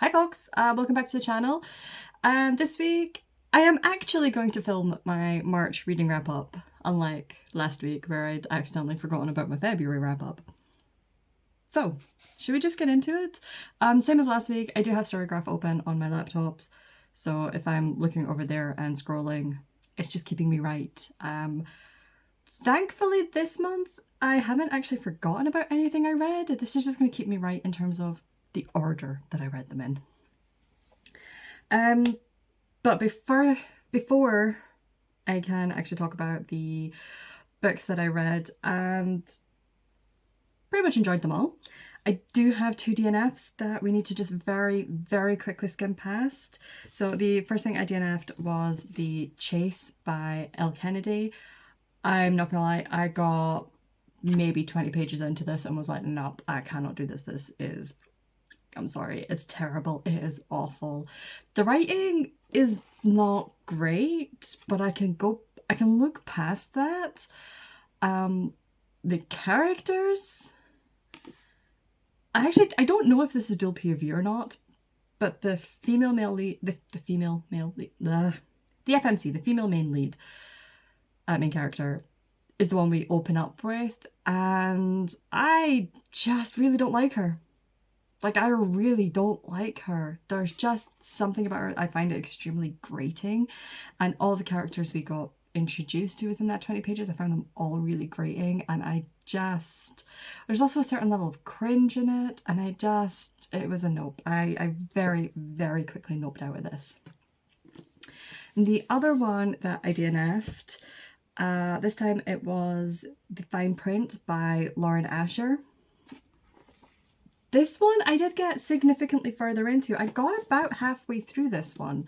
Hi folks, welcome back to the channel. This week I am actually going to film my March reading wrap up, unlike last week where I'd accidentally forgotten about my February wrap up. So, should we just get into it? Same as last week, I do have Storygraph open on my laptop, so if I'm looking over there and scrolling, it's just keeping me right. Thankfully this month I haven't actually forgotten about anything I read. This is just going to keep me right in terms of the order that I read them in. But before I can actually talk about the books that I read and pretty much enjoyed them all, I do have two DNFs that we need to just very, very quickly skim past. So the first thing I DNF'd was The Chase by Elle Kennedy. I'm not gonna lie, I got maybe 20 pages into this and was like, nope, I cannot do this. This is, I'm sorry, it's terrible. It is awful. The writing is not great, but I can look past that. The characters, I don't know if this is dual POV or not, but the female male lead, the female male lead, the FMC, the female main lead, main character, is the one we open up with, and I just really don't like her. Like, I really don't like her. There's just something about her. I find it extremely grating. And all the characters we got introduced to within that 20 pages, I found them all really grating. And there's also a certain level of cringe in it. And it was a nope. I very, very quickly noped out of this. And the other one that I DNF'd, this time it was The Fine Print by Lauren Asher. This one I did get significantly further into. I got about halfway through this one.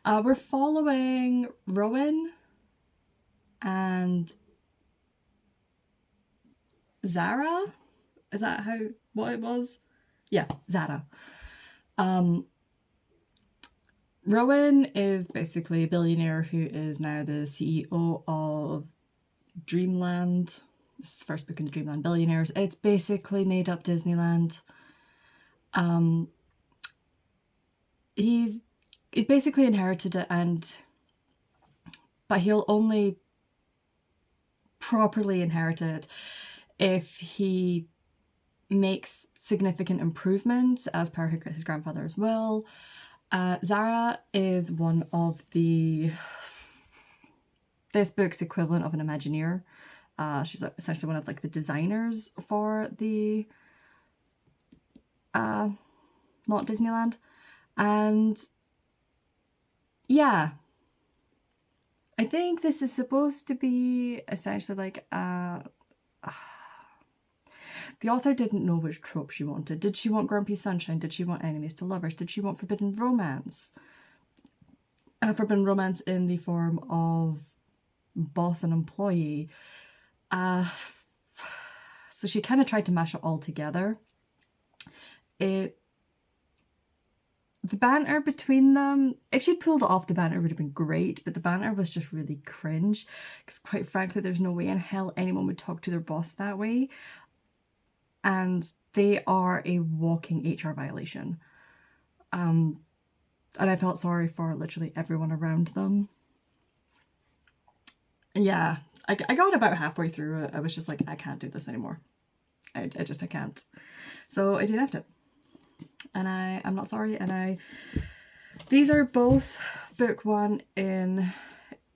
We're following Rowan and Zara. Is that what it was? Yeah, Zara. Rowan is basically a billionaire who is now the CEO of Dreamland. This is the first book in the Dreamland Billionaires. It's basically made up Disneyland. He's basically inherited it, but he'll only properly inherit it if he makes significant improvements as per his grandfather's will. Zara is one of this book's equivalent of an Imagineer. She's essentially one of like the designers for the not Disneyland. And yeah, I think this is supposed to be essentially like the author didn't know which trope she wanted. Did she want Grumpy Sunshine? Did she want enemies to lovers? Did she want forbidden romance? Forbidden romance in the form of boss and employee. So she kind of tried to mash it all together. The banter between them, if she'd pulled it off, the banter would have been great, but the banter was just really cringe, because quite frankly, there's no way in hell anyone would talk to their boss that way, and they are a walking HR violation. And I felt sorry for literally everyone around them. Yeah, I got about halfway through it. I was just like, I can't do this anymore. I can't. So I DNF'd it. And I'm not sorry, and these are both book one in,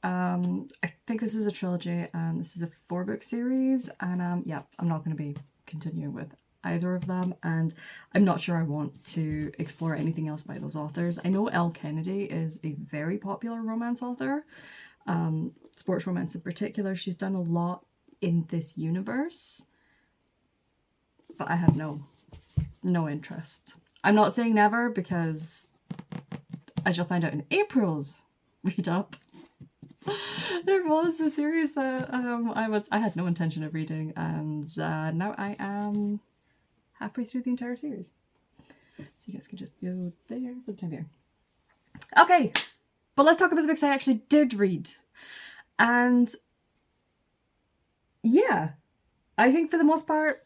I think this is a trilogy, and this is a 4-book series, and yeah, I'm not going to be continuing with either of them, and I'm not sure I want to explore anything else by those authors. I know Elle Kennedy is a very popular romance author, sports romance in particular. She's done a lot in this universe, but I have no interest. I'm not saying never, because as you'll find out in April's read up, there was a series that I had no intention of reading, and now I am halfway through the entire series. So you guys can just go there for the time being. Okay, but let's talk about the books I actually did read. And yeah, I think for the most part,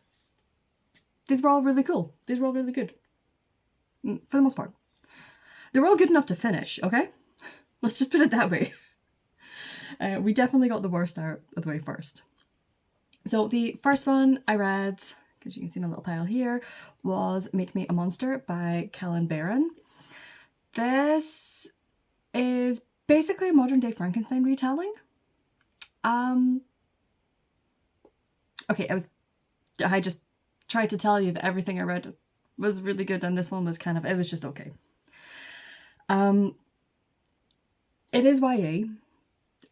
these were all really cool. These were all really good. For the most part. They're all good enough to finish, okay? Let's just put it that way. We definitely got the worst out of the way first. So the first one I read, because you can see my little pile here, was Make Me a Monster by Kellen Barron. This is basically a modern day Frankenstein retelling. Okay, I just tried to tell you that everything I read was really good, and this one was it was just okay. It is YA,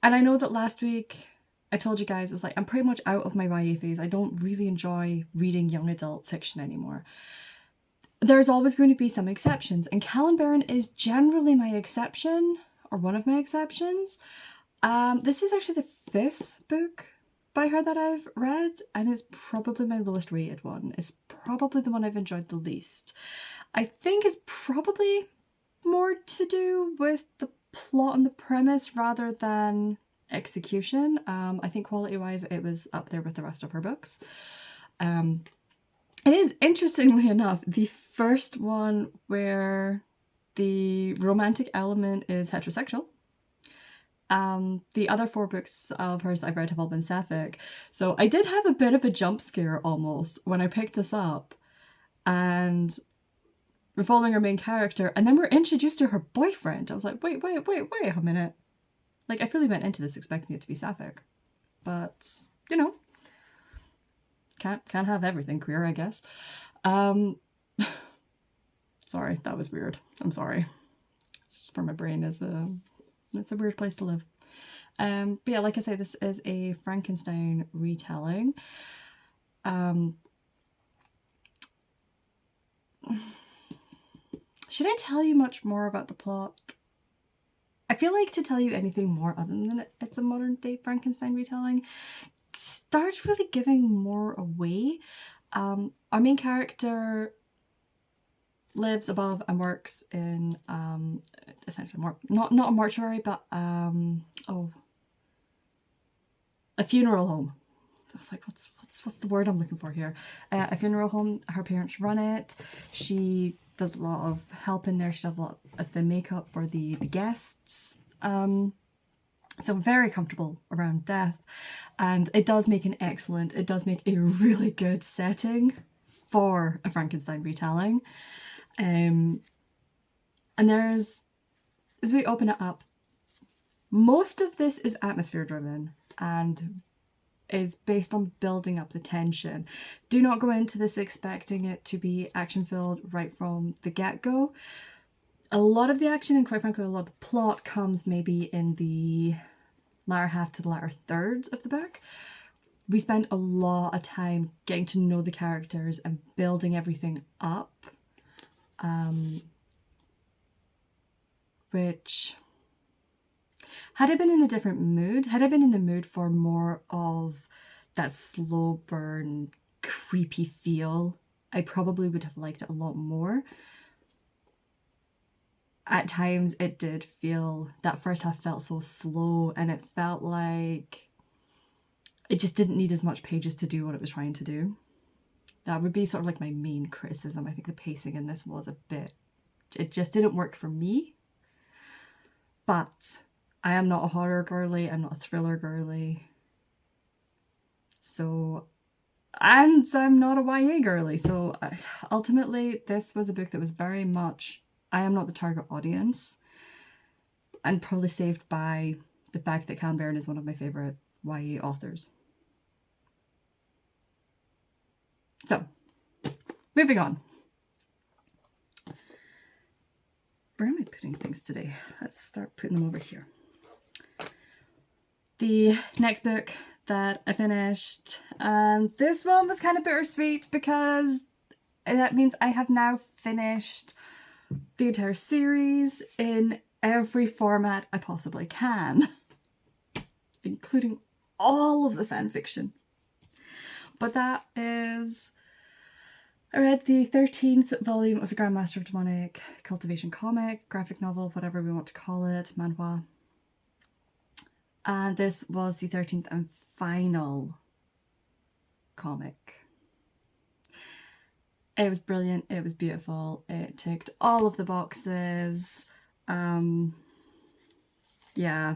and I know that last week I told you guys, it's like, I'm pretty much out of my YA phase. I don't really enjoy reading young adult fiction anymore. There's always going to be some exceptions, and Kellen Barron is generally my exception, or one of my exceptions. This is actually the 5th book by her that I've read, and it's probably my lowest rated one. It's probably the one I've enjoyed the least. I think it's probably more to do with the plot and the premise rather than execution. I think quality-wise it was up there with the rest of her books. It is, interestingly enough, the first one where the romantic element is heterosexual. The other 4 books of hers that I've read have all been sapphic. So I did have a bit of a jump scare almost when I picked this up, and we're following our main character, and then we're introduced to her boyfriend. I was like, wait a minute. Like, I fully went into this expecting it to be sapphic. But, you know, can't have everything queer, I guess. Sorry, that was weird. I'm sorry. It's just for my brain it's a weird place to live. But yeah, like I say, this is a Frankenstein retelling. Should I tell you much more about the plot? I feel like to tell you anything more other than it's a modern day Frankenstein retelling starts really giving more away. Our main character lives above and works in essentially not a mortuary, but a funeral home. I was like, what's the word I'm looking for here? A funeral home. Her parents run it. She does a lot of help in there. She does a lot of the makeup for the guests. So very comfortable around death, and it does make a really good setting for a Frankenstein retelling. And there's, as we open it up, most of this is atmosphere driven and is based on building up the tension. Do not go into this expecting it to be action filled right from the get-go. A lot of the action, and quite frankly a lot of the plot, comes maybe in the latter half to the latter thirds of the book. We spend a lot of time getting to know the characters and building everything up, which, had I been in a different mood, had I been in the mood for more of that slow burn, creepy feel, I probably would have liked it a lot more. At times it did feel, that first half felt so slow, and it felt like it just didn't need as much pages to do what it was trying to do. That would be sort of like my main criticism. I think the pacing in this was a bit, it just didn't work for me. But I am not a horror girly, I'm not a thriller girly. So, and I'm not a YA girly. So ultimately this was a book that was very much, I am not the target audience, and probably saved by the fact that Kellen Barron is one of my favourite YA authors. So, moving on. Where am I putting things today? Let's start putting them over here. The next book that I finished, and this one was kind of bittersweet because that means I have now finished the entire series in every format I possibly can, including all of the fan fiction. But that is, I read the 13th volume of the Grandmaster of Demonic Cultivation comic, graphic novel, whatever we want to call it, manhwa. And this was the 13th and final comic. It was brilliant, it was beautiful, it ticked all of the boxes. Yeah,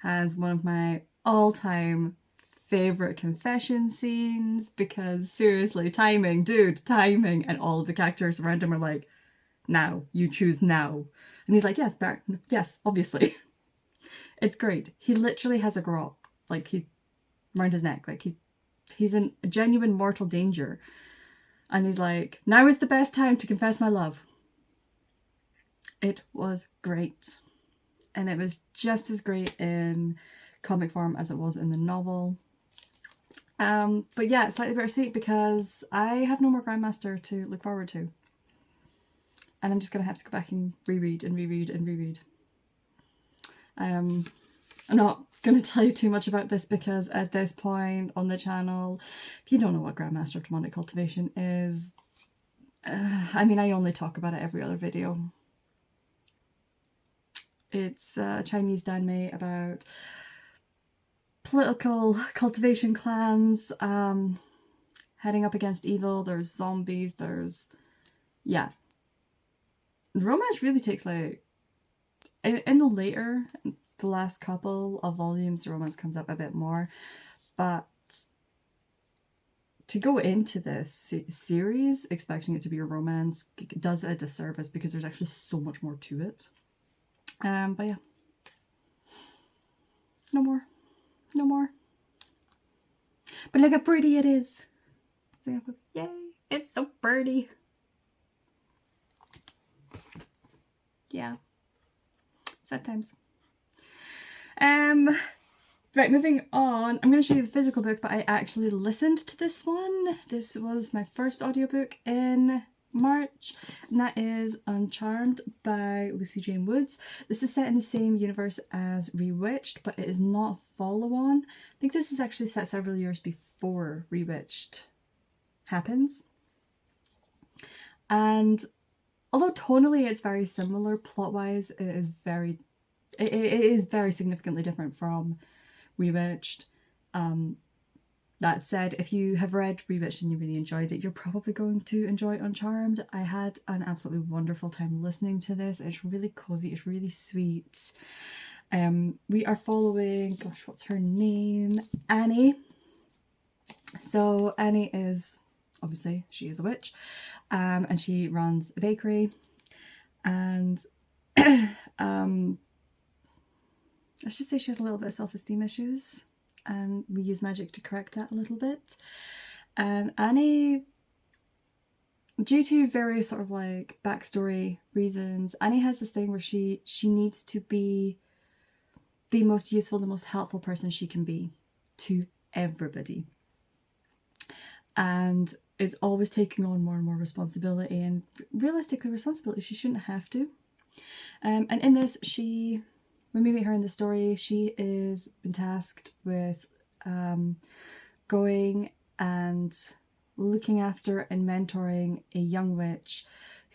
has one of my all-time favorite confession scenes, because seriously, timing, dude, timing, and all of the characters around him are like, now, you choose now. And he's like, yes, Bert, yes, obviously. It's great. He literally has a grot, like, he's around his neck, like he's in genuine mortal danger. And he's like, now is the best time to confess my love. It was great. And it was just as great in comic form as it was in the novel. But yeah, it's slightly bittersweet because I have no more Grandmaster to look forward to. And I'm just going to have to go back and reread and reread and reread. I'm not going to tell you too much about this because at this point on the channel, if you don't know what Grandmaster Demonic Cultivation is, I mean, I only talk about it every other video. It's a Chinese danmei about political cultivation clans heading up against evil. There's zombies, there's... yeah. Romance really takes, like... in the last couple of volumes, romance comes up a bit more. But to go into this series expecting it to be a romance does a disservice because there's actually so much more to it. But yeah. No more. No more. But look how pretty it is. Yay, it's so pretty. Yeah. Sad times. Right, moving on. I'm going to show you the physical book, but I actually listened to this one. This was my first audiobook in March, and that is Uncharmed by Lucy Jane Woods. This is set in the same universe as Rewitched, but it is not a follow-on. I think this is actually set several years before Rewitched happens. And although tonally it's very similar, plot-wise it is very significantly different from Rewitched. That said, if you have read Rewitched and you really enjoyed it, you're probably going to enjoy Uncharmed. I had an absolutely wonderful time listening to this. It's really cozy, it's really sweet. We are following, gosh, what's her name? Annie. So Annie is, obviously, she is a witch, and she runs a bakery, and let's just say she has a little bit of self-esteem issues, and we use magic to correct that a little bit. And Annie, due to various sort of like backstory reasons, Annie has this thing where she needs to be the most useful, the most helpful person she can be to everybody, and is always taking on more and more responsibility, and realistically responsibility she shouldn't have to. And in this, when we meet her in the story, she is been tasked with going and looking after and mentoring a young witch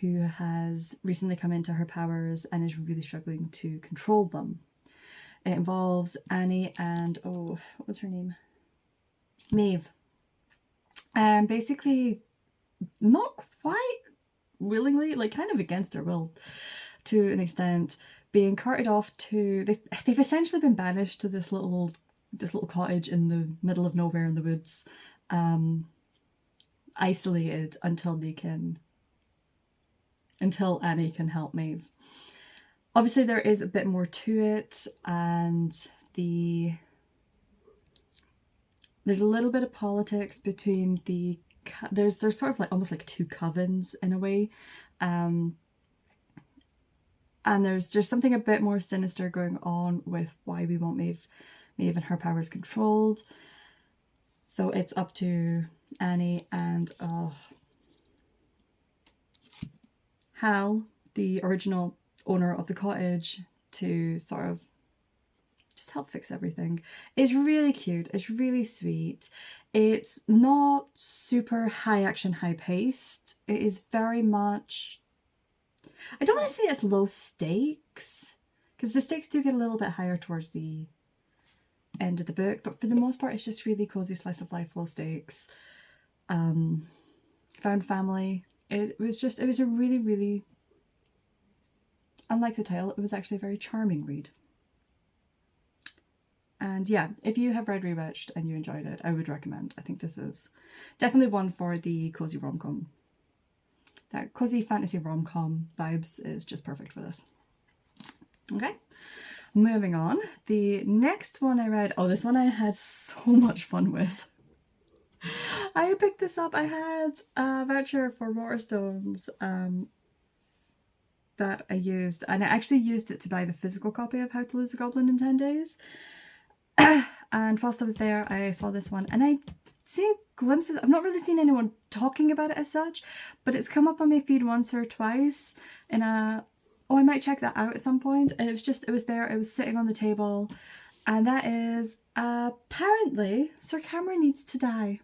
who has recently come into her powers and is really struggling to control them. It involves Annie and, oh, what was her name? Maeve. And basically, not quite willingly, like kind of against her will to an extent, being carted off to... They've essentially been banished to this little cottage in the middle of nowhere in the woods, isolated until Annie can help Maeve. Obviously there is a bit more to it, and there's a little bit of politics between there's sort of like almost like two covens in a way, and there's just something a bit more sinister going on with why we want Maeve and her powers controlled. So it's up to Annie and Hal, the original owner of the cottage, to sort of just help fix everything. It's really cute, it's really sweet. It's not super high action, high paced. It is very much... I don't want to say it's low stakes, because the stakes do get a little bit higher towards the end of the book, but for the most part it's just really cozy slice of life, low stakes. Found family. It was a really, really unlike the title, it was actually a very charming read. And yeah, if you have read Rewitched and you enjoyed it, I would recommend. I think this is definitely one for the cozy rom-com. That cozy fantasy rom-com vibes is just perfect for this. Okay, moving on. The next one I read, oh, this one I had so much fun with. I picked this up. I had a voucher for Waterstones that I used, and I actually used it to buy the physical copy of How to Lose a Goblin in 10 Days. And whilst I was there, I saw this one, and I seen glimpses. I've not really seen anyone talking about it as such, but it's come up on my feed once or twice in a, oh, I might check that out at some point. And it was there, it was sitting on the table, and that is apparently Sir Cameron Needs to Die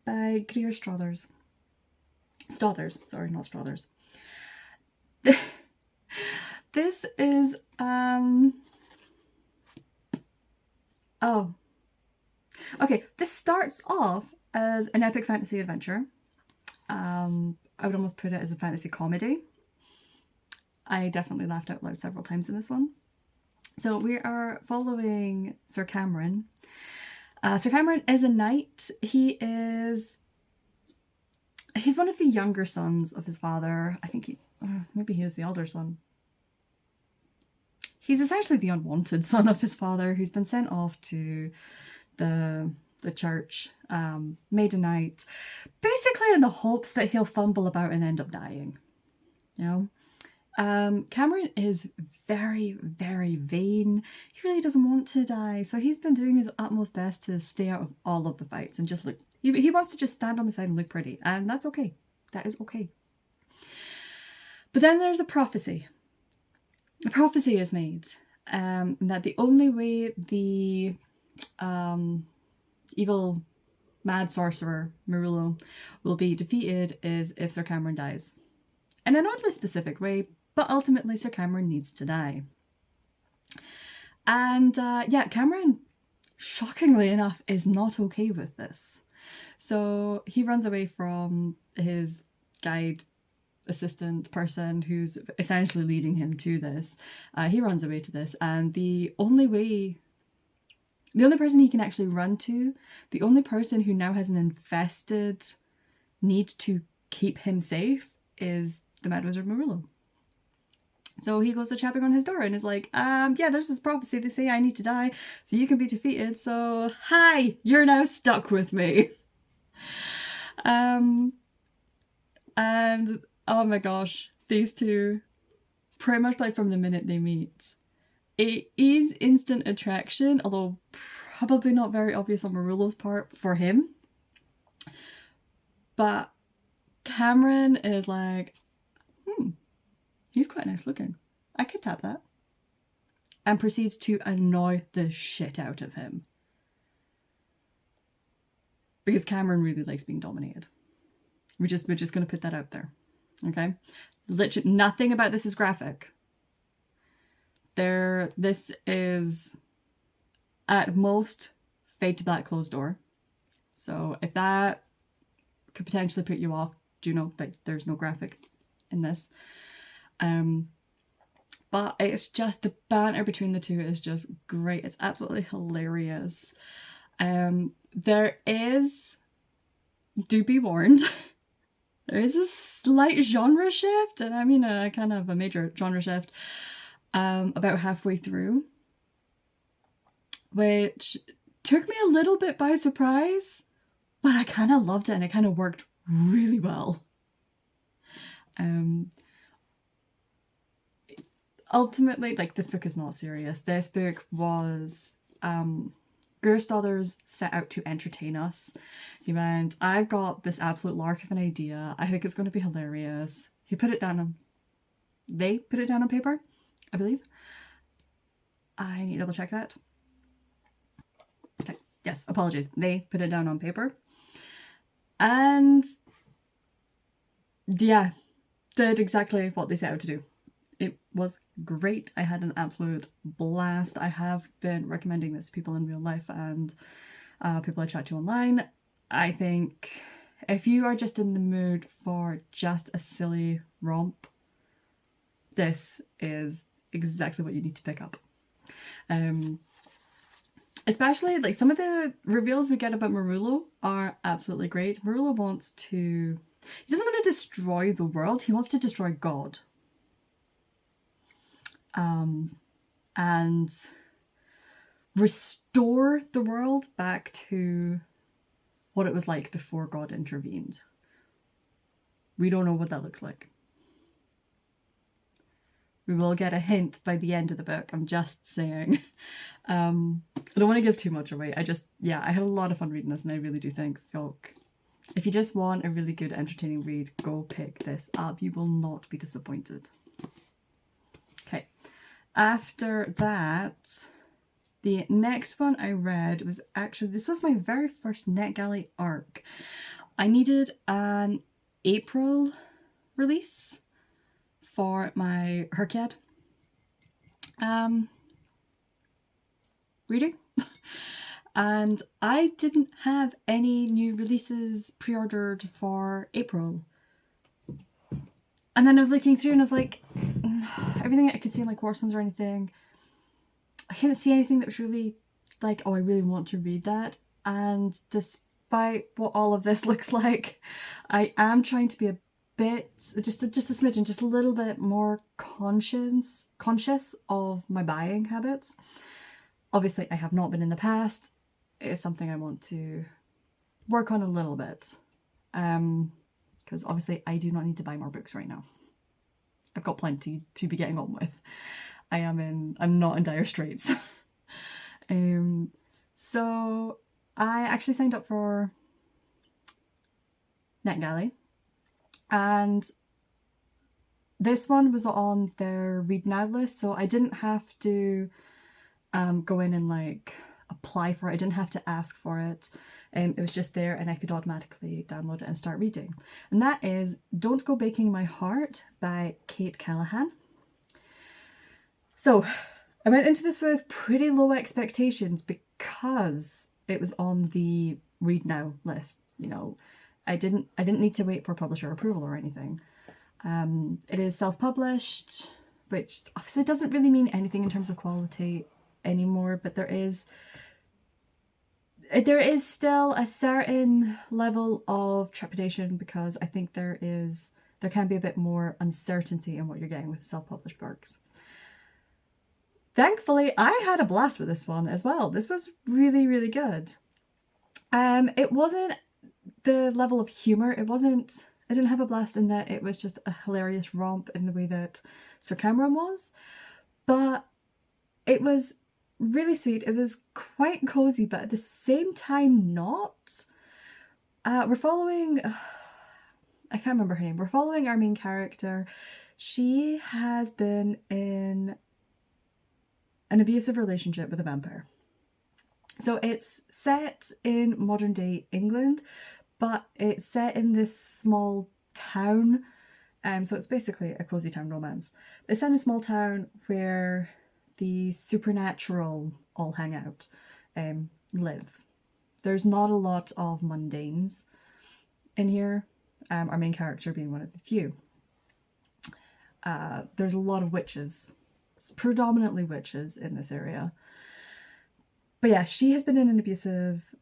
by Greer Stothers. Stothers, sorry, not Stothers. This is oh, okay, this starts off as an epic fantasy adventure. I would almost put it as a fantasy comedy. I definitely laughed out loud several times in this one. So we are following Sir Cameron. Sir Cameron is a knight. He's one of the younger sons of his father. I think maybe he was the elder son. He's essentially the unwanted son of his father, who's been sent off to the church, made a knight, basically in the hopes that he'll fumble about and end up dying. You know, Cameron is very, very vain. He really doesn't want to die, so he's been doing his utmost best to stay out of all of the fights and just look. He wants to just stand on the side and look pretty, and that's okay. That is okay. But then there's a prophecy. A prophecy is made that the only way the evil mad sorcerer Marullo will be defeated is if Sir Cameron dies. In an oddly specific way, but ultimately Sir Cameron needs to die. And yeah, Cameron, shockingly enough, is not okay with this. So he runs away from his guide assistant person who's essentially leading him to this. He runs away to this, and the only person he can actually run to, the only person who now has an infested need to keep him safe, is the Mad Wizard Marullo. So he goes to chapping on his door and is like, yeah, there's this prophecy. They say I need to die so you can be defeated. So, hi, you're now stuck with me. And oh my gosh, these two, pretty much like from the minute they meet, it is instant attraction, although probably not very obvious on Marullo's part for him. But Cameron is like, he's quite nice looking. I could tap that. And proceeds to annoy the shit out of him. Because Cameron really likes being dominated. We're just going to put that out there. Okay? Literally, nothing about this is graphic. This is at most fade to black closed door. So if that could potentially put you off, do know that there's no graphic in this. But it's just, the banter between the two is just great. It's absolutely hilarious. There is, do be warned, there is a slight genre shift, and I mean a kind of a major genre shift, about halfway through, which took me a little bit by surprise, but I kind of loved it and it kind of worked really well. Ultimately, like, this book is not serious. This book was Greer Stothers set out to entertain us. He went, I've got this absolute lark of an idea. I think it's going to be hilarious. They put it down on paper, I believe. I need to double check that. Okay, yes, apologies. They put it down on paper. And yeah, did exactly what they set out to do. It was great. I had an absolute blast. I have been recommending this to people in real life and people I chat to online. I think if you are just in the mood for just a silly romp, this is exactly what you need to pick up. Especially like some of the reveals we get about Marullo are absolutely great. Marullo wants to, he doesn't want to destroy the world, he wants to destroy God. And restore the world back to what it was like before God intervened. We don't know what that looks like. We will get a hint by the end of the book, I'm just saying. I don't want to give too much away. I had a lot of fun reading this, and I really do think, folk, if you just want a really good, entertaining read, go pick this up. You will not be disappointed. Okay. After that, the next one I read was actually, this was my very first NetGalley arc. I needed an April release for my Herkiad reading. And I didn't have any new releases pre-ordered for April. And then I was looking through and I was like, everything I could see in like Warsons or anything, I couldn't see anything that was really like, oh, I really want to read that. And despite what all of this looks like, I am trying to be a bit, just a smidgen, just a little bit more conscious of my buying habits. Obviously, I have not been in the past. It's something I want to work on a little bit. Because obviously I do not need to buy more books right now. I've got plenty to be getting on with. I'm not in dire straits. So I actually signed up for NetGalley, and this one was on their Read Now list, so I didn't have to go in and like apply for it. I didn't have to ask for it. It was just there and I could automatically download it and start reading. And that is Don't Go Breaking My Heart by Kate Callahan. So I went into this with pretty low expectations because it was on the Read Now list. You know, I didn't need to wait for publisher approval or anything. It is self-published, which obviously doesn't really mean anything in terms of quality anymore, but there is still a certain level of trepidation because I think there can be a bit more uncertainty in what you're getting with self-published works. Thankfully, I had a blast with this one as well. This was really, really good. It wasn't the level of humor. I didn't have a blast in that it was just a hilarious romp in the way that Sir Cameron was, but it was really sweet. It was quite cozy, but at the same time not. We're following, I can't remember her name. We're following our main character. She has been in an abusive relationship with a vampire. So it's set in modern day England, but it's set in this small town. So it's basically a cozy town romance. It's set in a small town where the supernatural all hang out, live. There's not a lot of mundanes in here, our main character being one of the few. There's a lot of witches. It's predominantly witches in this area. But yeah, she has been in an abusive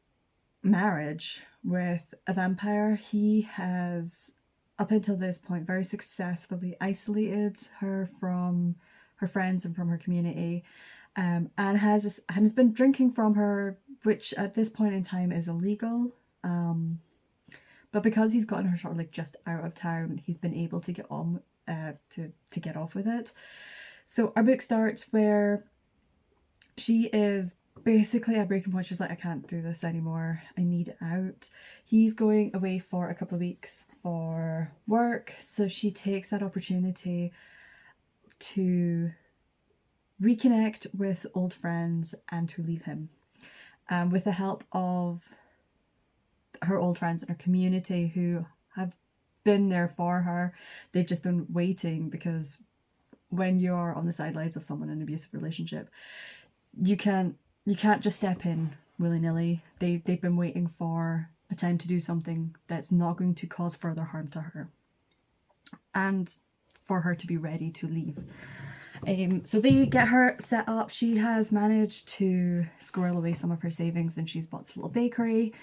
marriage with a vampire. He has, up until this point, very successfully isolated her from her friends and from her community, and has been drinking from her, which at this point in time is illegal. But because he's gotten her sort of like just out of town, he's been able to get on to get off with it. So our book starts where she is basically at breaking point. She's like, I can't do this anymore. I need out. He's going away for a couple of weeks for work, so she takes that opportunity to reconnect with old friends and to leave him. With the help of her old friends and her community who have been there for her. They've just been waiting, because when you're on the sidelines of someone in an abusive relationship, you can't just step in willy-nilly. They've been waiting for a time to do something that's not going to cause further harm to her. And for her to be ready to leave. So they get her set up. She has managed to squirrel away some of her savings, and she's bought this little bakery.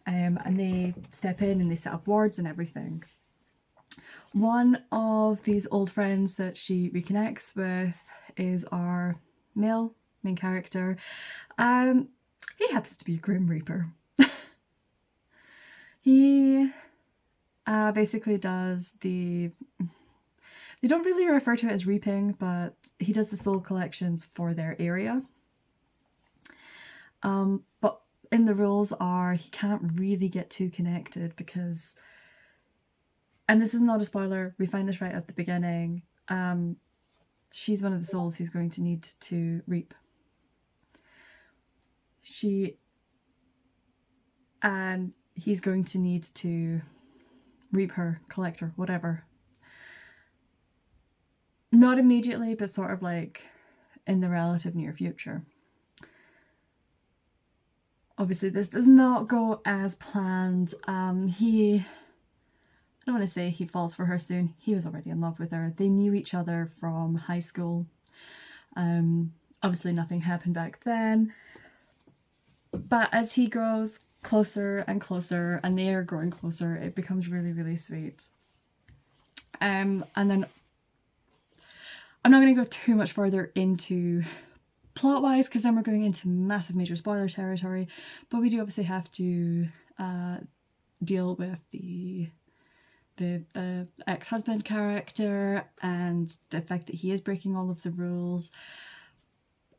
And they step in and they set up wards and everything. One of these old friends that she reconnects with is our male main character. He happens to be a Grim Reaper. He basically does the... They don't really refer to it as reaping, but he does the soul collections for their area. But in the rules are he can't really get too connected because, and this is not a spoiler, we find this right at the beginning, she's one of the souls he's going to need to reap. And he's going to need to reap her, collect her, whatever. Not immediately, but sort of like in the relative near future. Obviously, this does not go as planned. I don't want to say he falls for her soon. He was already in love with her. They knew each other from high school. Obviously, nothing happened back then. But as he grows closer and closer, and they are growing closer, it becomes really, really sweet. And then I'm not going to go too much further into plot-wise, because then we're going into massive major spoiler territory, but we do obviously have to deal with the ex-husband character and the fact that he is breaking all of the rules.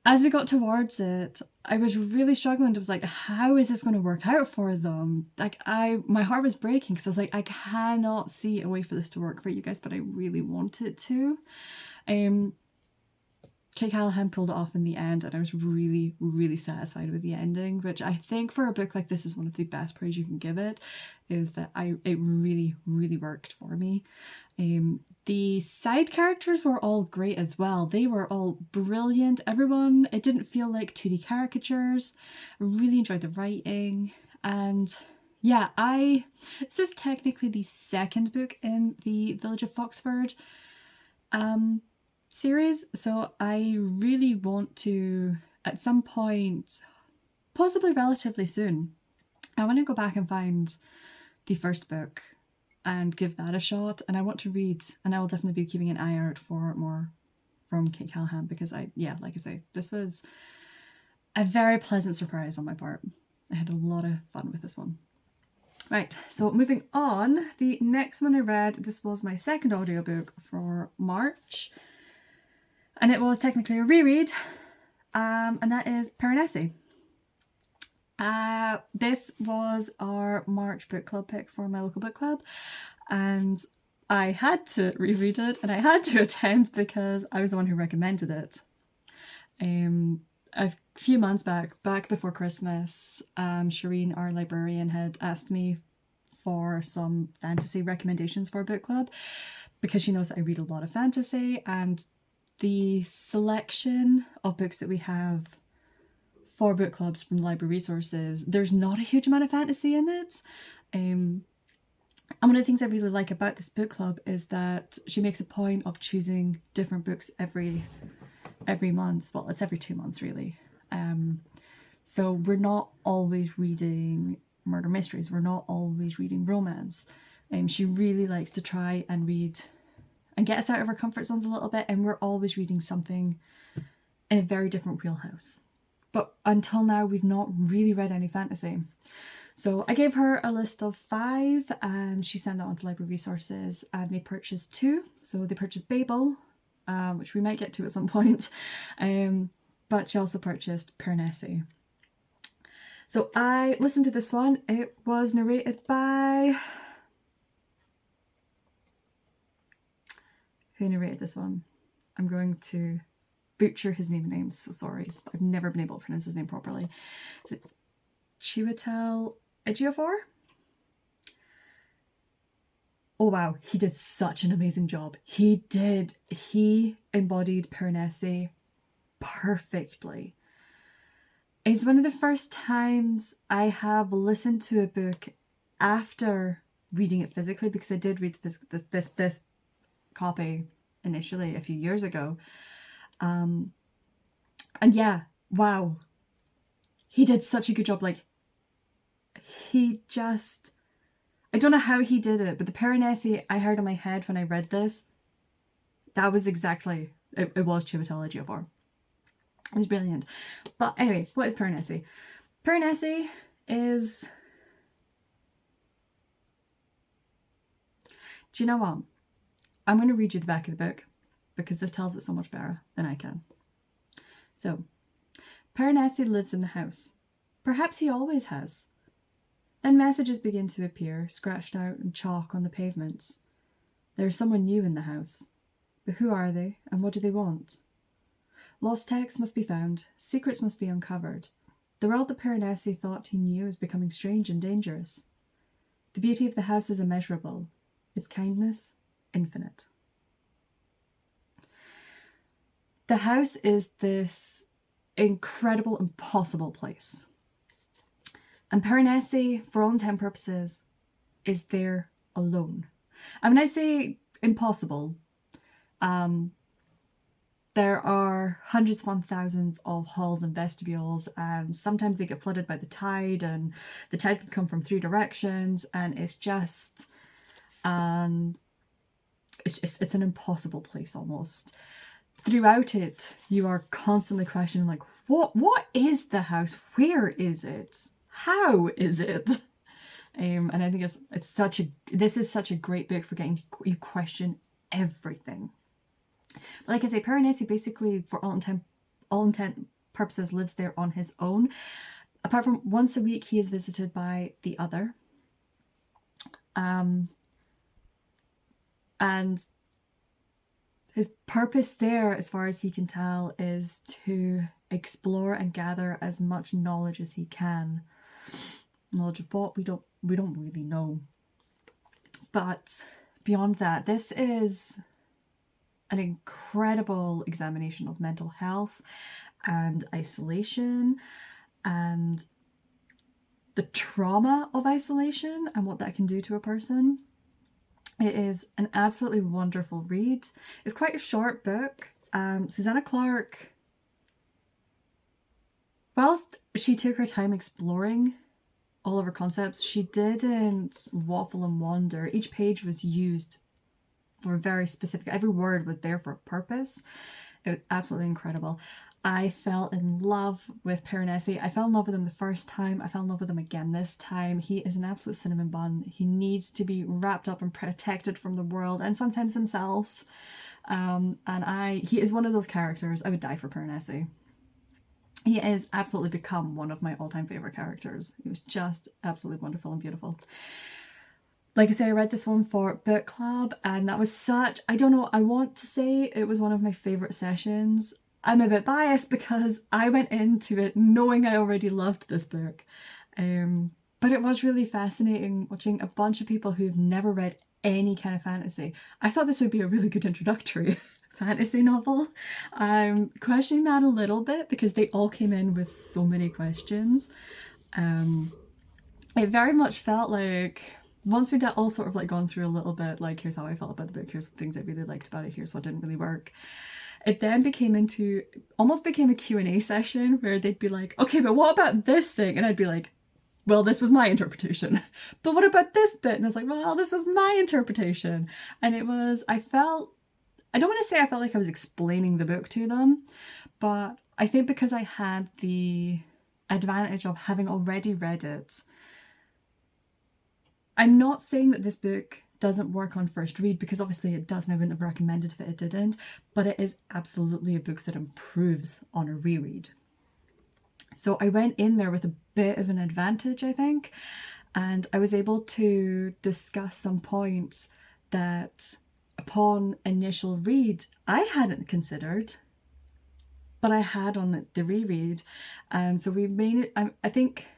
As we got towards it, I was really struggling. I was like, how is this going to work out for them? Like, my heart was breaking because I was like, I cannot see a way for this to work for you guys, but I really want it to. Kate Callahan pulled it off in the end, and I was really, really satisfied with the ending, which I think for a book like this is one of the best praise you can give it, is that it really, really worked for me. The side characters were all great as well. They were all brilliant. Everyone, it didn't feel like 2D caricatures. I really enjoyed the writing, and yeah, this was technically the second book in the Village of Foxford series, so I really want to, at some point, possibly relatively soon, I want to go back and find the first book and give that a shot, and I want to read, and I will definitely be keeping an eye out for more from Kate Callahan, because like I say, this was a very pleasant surprise on my part. I had a lot of fun with this one. Right, so moving on, the next one I read, this was my second audiobook for March, and it was technically a reread, and that is Piranesi. This was our March book club pick for my local book club, and I had to reread it and I had to attend because I was the one who recommended it. A few months back before Christmas, Shireen, our librarian, had asked me for some fantasy recommendations for a book club because she knows that I read a lot of fantasy, and the selection of books that we have for book clubs from library resources, there's not a huge amount of fantasy in it. And one of the things I really like about this book club is that she makes a point of choosing different books every month. Well, it's every 2 months really. So we're not always reading murder mysteries. We're not always reading romance. She really likes to try and read and get us out of our comfort zones a little bit, and we're always reading something in a very different wheelhouse. But until now, we've not really read any fantasy. So I gave her a list of 5, and she sent that on to library resources, and they purchased 2. So they purchased Babel, which we might get to at some point, but she also purchased Piranesi. So I listened to this one. It was narrated by... Who narrated this one? I'm going to butcher his name, so sorry. I've never been able to pronounce his name properly. Is it Chiwetel Ejiofor? Oh wow, he did such an amazing job. He embodied Piranesi perfectly. It's one of the first times I have listened to a book after reading it physically, because I did read this copy initially a few years ago. And yeah, wow. He did such a good job. Like, he just, I don't know how he did it, but the Piranesi I heard in my head when I read this, that was exactly, it was Chiwetel Ejiofor. It was brilliant. But anyway, what is Piranesi? Piranesi is, do you know what? I'm going to read you the back of the book because this tells it so much better than I can. So, Piranesi lives in the house. Perhaps he always has. Then messages begin to appear, scratched out in chalk on the pavements. There is someone new in the house. But who are they, and what do they want? Lost texts must be found, secrets must be uncovered. The world that Piranesi thought he knew is becoming strange and dangerous. The beauty of the house is immeasurable, its kindness infinite. The house is this incredible, impossible place. And Piranesi, for all intent purposes, is there alone. And when I say impossible, there are hundreds upon thousands of halls and vestibules, and sometimes they get flooded by the tide, and the tide can come from 3 directions, and it's just, it's an impossible place almost. Throughout it, you are constantly questioning, like, what is the house? Where is it? How is it? And I think this is such a great book for getting you question everything. But like I say, Piranesi basically, for all intent purposes, lives there on his own. Apart from once a week, he is visited by the other. And his purpose there, as far as he can tell, is to explore and gather as much knowledge as he can. Knowledge of what? We don't really know. But beyond that, this is an incredible examination of mental health and isolation and the trauma of isolation and what that can do to a person. It is an absolutely wonderful read. It's quite a short book. Susanna Clarke, whilst she took her time exploring all of her concepts, she didn't waffle and wander. Each page was used for very specific, every word was there for a purpose. It was absolutely incredible. I fell in love with Piranesi. I fell in love with him the first time. I fell in love with him again this time. He is an absolute cinnamon bun. He needs to be wrapped up and protected from the world and sometimes himself. He is one of those characters. I would die for Piranesi. He has absolutely become one of my all-time favorite characters. He was just absolutely wonderful and beautiful. Like I say, I read this one for book club, and that was such, I don't know, I want to say it was one of my favourite sessions. I'm a bit biased because I went into it knowing I already loved this book. But it was really fascinating watching a bunch of people who've never read any kind of fantasy. I thought this would be a really good introductory fantasy novel. I'm questioning that a little bit because they all came in with so many questions. It very much felt like, once we'd all sort of like gone through a little bit, like, here's how I felt about the book, here's things I really liked about it, here's what didn't really work. It then almost became a Q&A session where they'd be like, okay, but what about this thing? And I'd be like, well, this was my interpretation. But what about this bit? And I was like, well, this was my interpretation. And I don't want to say I felt like I was explaining the book to them, but I think because I had the advantage of having already read it, I'm not saying that this book doesn't work on first read, because obviously it does, and I wouldn't have recommended if it didn't, but it is absolutely a book that improves on a reread. So I went in there with a bit of an advantage, I think, and I was able to discuss some points that upon initial read I hadn't considered, but I had on the reread. And so we made it, I think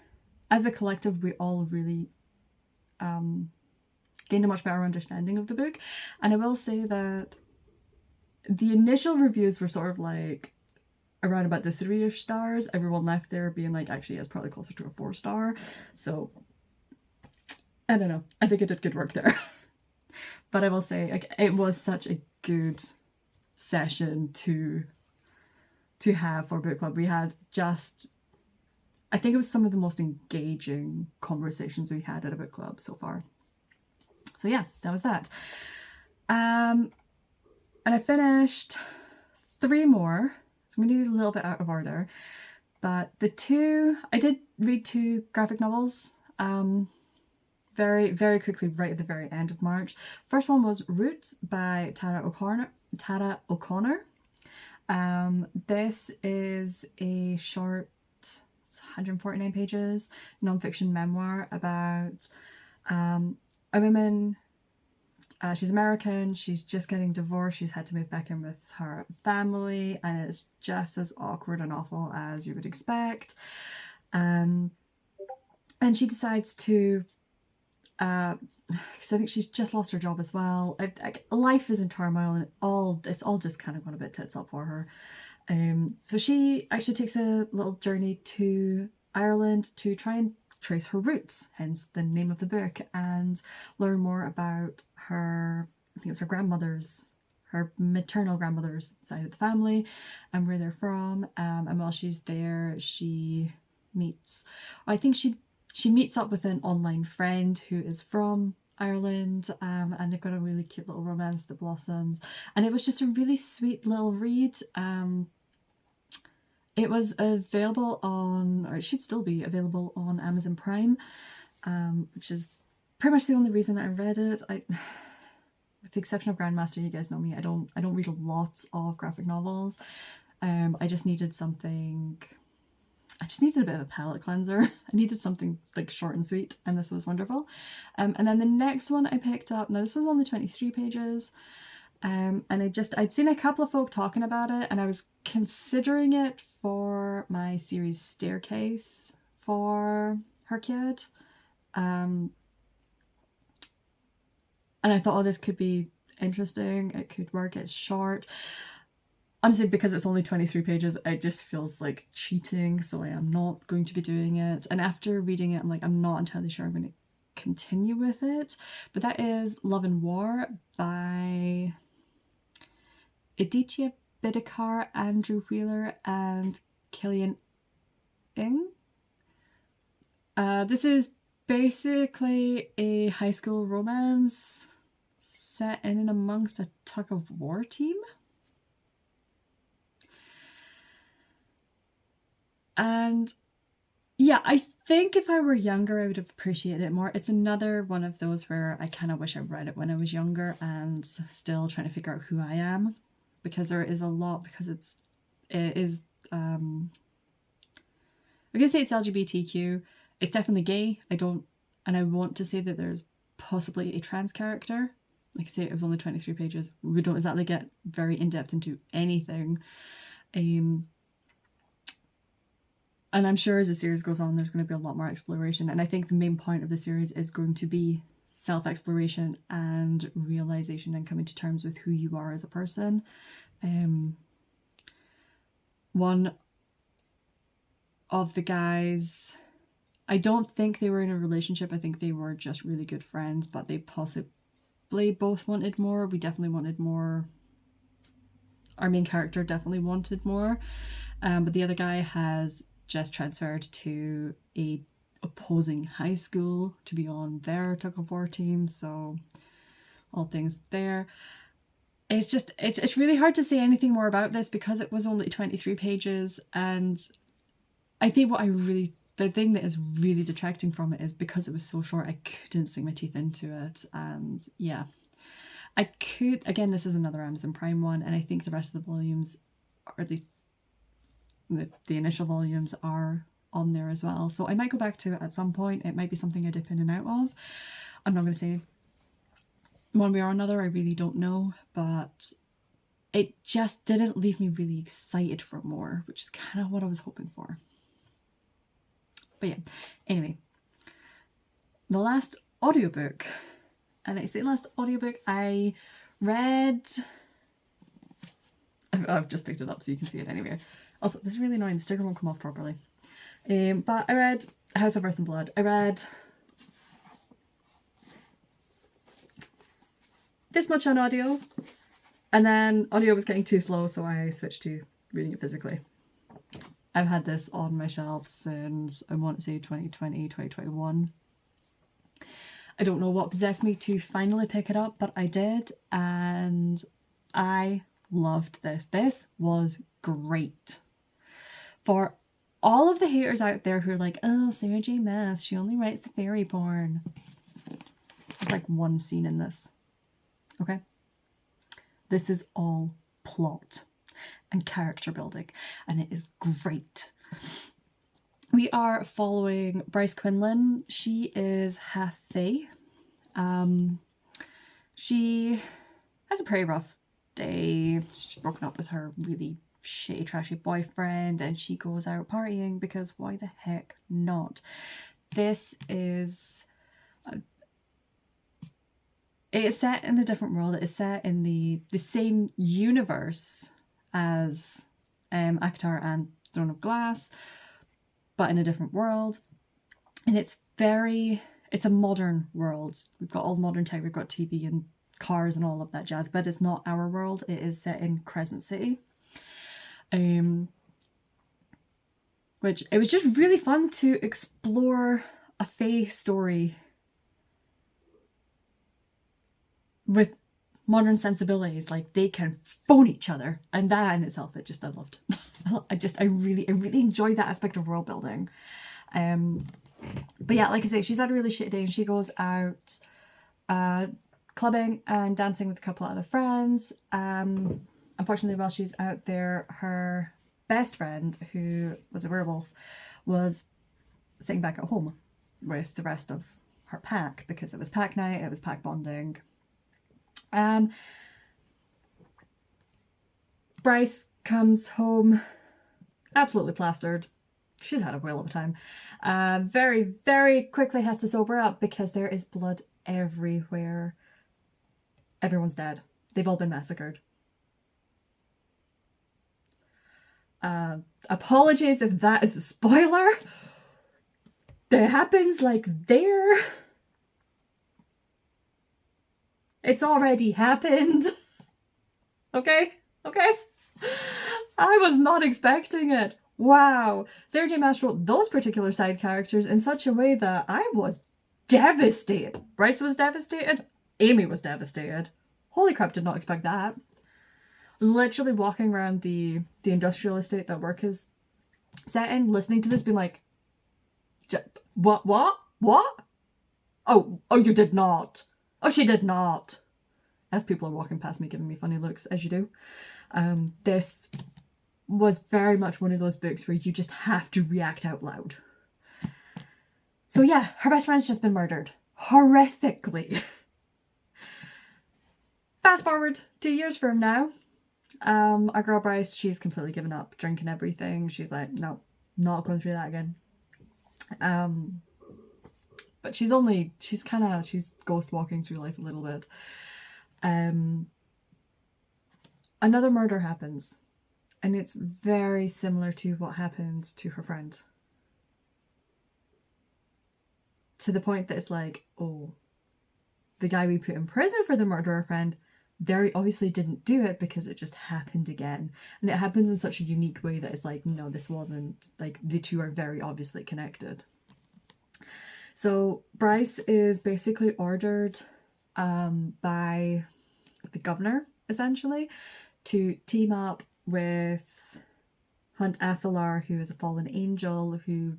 as a collective we all really gained a much better understanding of the book. And I will say that the initial reviews were sort of like around about the 3-ish stars. Everyone left there being like, actually it's probably closer to a 4-star. So I don't know, I think it did good work there. But I will say, like, it was such a good session to have for book club. We had just, I think it was some of the most engaging conversations we had at a book club so far. So yeah, that was that. And I finished 3 more. So I'm going to do a little bit out of order. But I did read 2 graphic novels very, very quickly right at the very end of March. First one was Roots by Tara O'Connor. This is a short, it's 149 pages, non-fiction memoir about a woman. She's American, she's just getting divorced, she's had to move back in with her family, and it's just as awkward and awful as you would expect. And she decides to, because I think she's just lost her job as well. Life is in turmoil, and it's all just kind of gone a bit tits up for her. So she actually takes a little journey to Ireland to try and trace her roots, hence the name of the book, and learn more about her, I think it was her maternal grandmother's side of the family and where they're from. And while she's there, she meets up with an online friend who is from Ireland, and they've got a really cute little romance that blossoms. And it was just a really sweet little read. It was available on, or it should still be available on Amazon Prime, which is pretty much the only reason I read it. With the exception of Grandmaster, you guys know me, I don't read a lot of graphic novels. I just needed a bit of a palate cleanser. I needed something like short and sweet, and this was wonderful. And then the next one I picked up, now this was only 23 pages, and I'd seen a couple of folk talking about it, and I was considering it for my series Staircase for Herkiad. And I thought, oh, this could be interesting, it could work, it's short. Honestly, because it's only 23 pages, it just feels like cheating, so I am not going to be doing it. And after reading it, I'm like, I'm not entirely sure I'm going to continue with it. But that is Love and War by Aditya Bidikar, Andrew Wheeler, and Killian Ng. This is basically a high school romance set in and amongst a tug-of-war team. And yeah, I think if I were younger, I would have appreciated it more. It's another one of those where I kind of wish I read it when I was younger and still trying to figure out who I am, because there is a lot, because it is I'm gonna say it's LGBTQ. It's definitely gay. I want to say that there's possibly a trans character. Like I say, it was only 23 pages. We don't exactly get very in-depth into anything. And I'm sure as the series goes on, there's going to be a lot more exploration. And I think the main point of the series is going to be self-exploration and realization and coming to terms with who you are as a person. One of the guys, I don't think they were in a relationship. I think they were just really good friends, but they possibly both wanted more. We definitely wanted more. Our main character definitely wanted more. But the other guy has just transferred to a opposing high school to be on their tug-of-war team, so all things there. It's really hard to say anything more about this because it was only 23 pages, and I think the thing that is really detracting from it is because it was so short, I couldn't sink my teeth into it. And yeah, again, this is another Amazon Prime one, and I think the rest of the volumes, or at least the initial volumes, are on there as well. So I might go back to it at some point. It might be something I dip in and out of. I'm not going to say one way or another, I really don't know, but it just didn't leave me really excited for more, which is kind of what I was hoping for. But yeah, anyway, the last audiobook, and I say last audiobook, I read, I've just picked it up so you can see it anyway. Also, this is really annoying, the sticker won't come off properly. But I read House of Earth and Blood. I read this much on audio, And then audio was getting too slow, so I switched to reading it physically. I've had this on my shelf since, I want to say 2020, 2021. I don't know what possessed me to finally pick it up, but I did, and I loved this. This was great. For all of the haters out there who are like, oh, Sarah J Maas, she only writes the fairy porn. There's like one scene in this. Okay? This is all plot and character building, and it is great. We are following Bryce Quinlan. She is half fae. She has a pretty rough day. She's broken up with her really shitty, trashy boyfriend, and she goes out partying because why the heck not? This is... it is set in a different world. It is set in the same universe as ACOTAR and Throne of Glass, but in a different world. And it's a modern world. We've got all the modern tech, we've got TV and cars and all of that jazz, but it's not our world. It is set in Crescent City. Which, it was just really fun to explore a fae story with modern sensibilities. Like, they can phone each other, and that in itself, I loved. I really enjoyed that aspect of world building. But yeah, like I say, she's had a really shitty day, and she goes out clubbing and dancing with a couple of other friends. Unfortunately, while she's out there, her best friend, who was a werewolf, was sitting back at home with the rest of her pack, because it was pack night, it was pack bonding. Bryce comes home absolutely plastered. She's had a whale of a time. Very, very quickly has to sober up because there is blood everywhere. Everyone's dead. They've all been massacred. Apologies if that is a spoiler. That happens like there. It's already happened. Okay? Okay? I was not expecting it. Wow. Sarah J Maas wrote those particular side characters in such a way that I was devastated. Bryce was devastated. Amy was devastated. Holy crap, did not expect that. Literally walking around the industrial estate that work is set in, listening to this, being like, what? Oh, you did not. Oh, she did not. As people are walking past me, giving me funny looks, as you do. This was very much one of those books where you just have to react out loud. So yeah, her best friend's just been murdered. Horrifically. Fast forward 2 years from now. Our girl Bryce, she's completely given up drinking everything. She's like, no, not going through that again. But she's ghost walking through life a little bit. Another murder happens, and it's very similar to what happened to her friend. To the point that it's like, oh, the guy we put in prison for the murder of our friend very obviously didn't do it because it just happened again. And it happens in such a unique way that it's like, no, this wasn't, like, the two are very obviously connected. So Bryce is basically ordered by the governor, essentially, to team up with Hunt Athalar, who is a fallen angel, who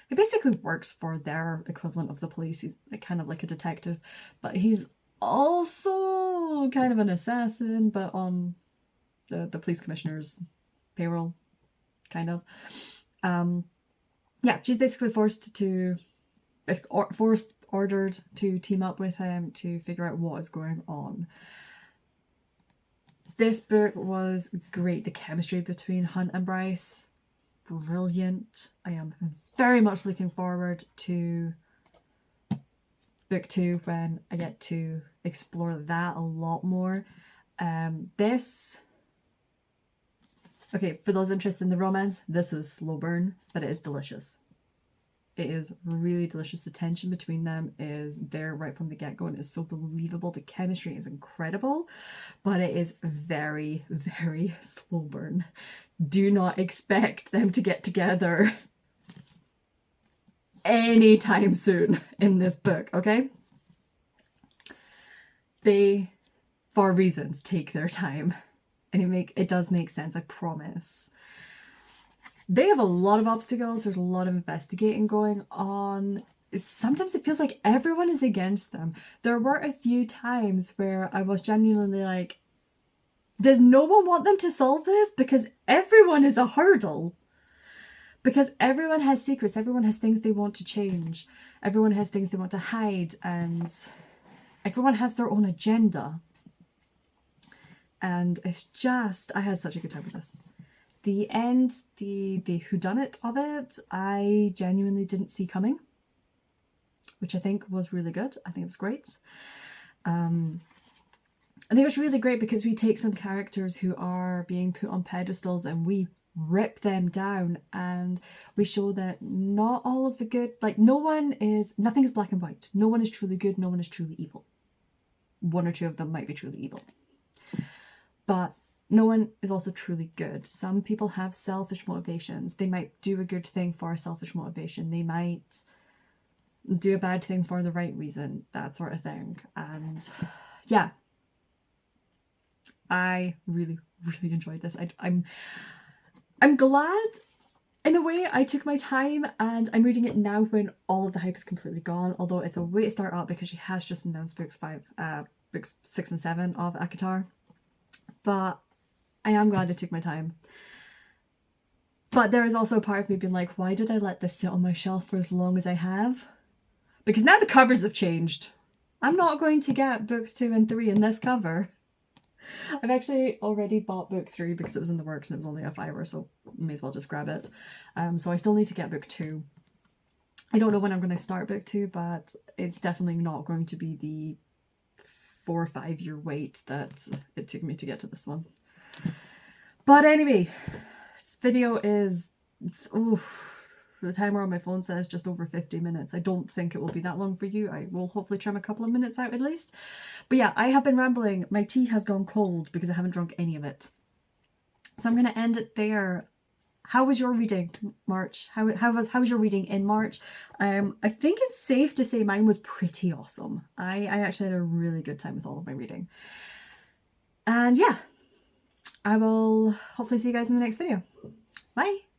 he basically works for their equivalent of the police. He's kind of like a detective, but he's also kind of an assassin, but on the police commissioner's payroll, kind of. Yeah, she's basically ordered to team up with him to figure out what is going on. This book was great. The chemistry between Hunt and Bryce, brilliant. I am very much looking forward to book 2 when I get to explore that a lot more. Okay, for those interested in the romance, this is slow burn, but it is delicious. It is really delicious. The tension between them is there right from the get-go and it's so believable. The chemistry is incredible, but it is very, very slow burn. Do not expect them to get together anytime soon in this book, okay? They, for reasons, take their time. And it does make sense, I promise. They have a lot of obstacles. There's a lot of investigating going on. Sometimes it feels like everyone is against them. There were a few times where I was genuinely like, does no one want them to solve this? Because everyone is a hurdle. Because everyone has secrets. Everyone has things they want to change. Everyone has things they want to hide. And everyone has their own agenda. And it's just, I had such a good time with this. The end, the whodunit of it, I genuinely didn't see coming, which I think was really good. I think it was great. I think it was really great because we take some characters who are being put on pedestals and we rip them down, and we show that not all of the good, like nothing is black and white. No one is truly good, no one is truly evil. One or two of them might be truly evil. But no one is also truly good. Some people have selfish motivations. They might do a good thing for a selfish motivation. They might do a bad thing for the right reason, that sort of thing. And yeah, I really, really enjoyed this. I'm glad in a way I took my time, and I'm reading it now when all of the hype is completely gone, although it's a way to start out because she has just announced books 6 and 7 of ACOTAR. But I am glad I took my time. But there is also a part of me being like, why did I let this sit on my shelf for as long as I have? Because now the covers have changed. I'm not going to get books 2 and 3 in this cover. I've actually already bought book 3 because it was in the works and it was only a $5, so may as well just grab it. So I still need to get book 2. I don't know when I'm going to start book 2, but it's definitely not going to be the 4 or 5 year wait that it took me to get to this one. But anyway, this video is, the timer on my phone says just over 50 minutes. I don't think it will be that long for you. I will hopefully trim a couple of minutes out at least. But yeah, I have been rambling. My tea has gone cold because I haven't drunk any of it. So I'm going to end it there. How was your reading, March? How was your reading in March? I think it's safe to say mine was pretty awesome. I actually had a really good time with all of my reading. And yeah, I will hopefully see you guys in the next video. Bye!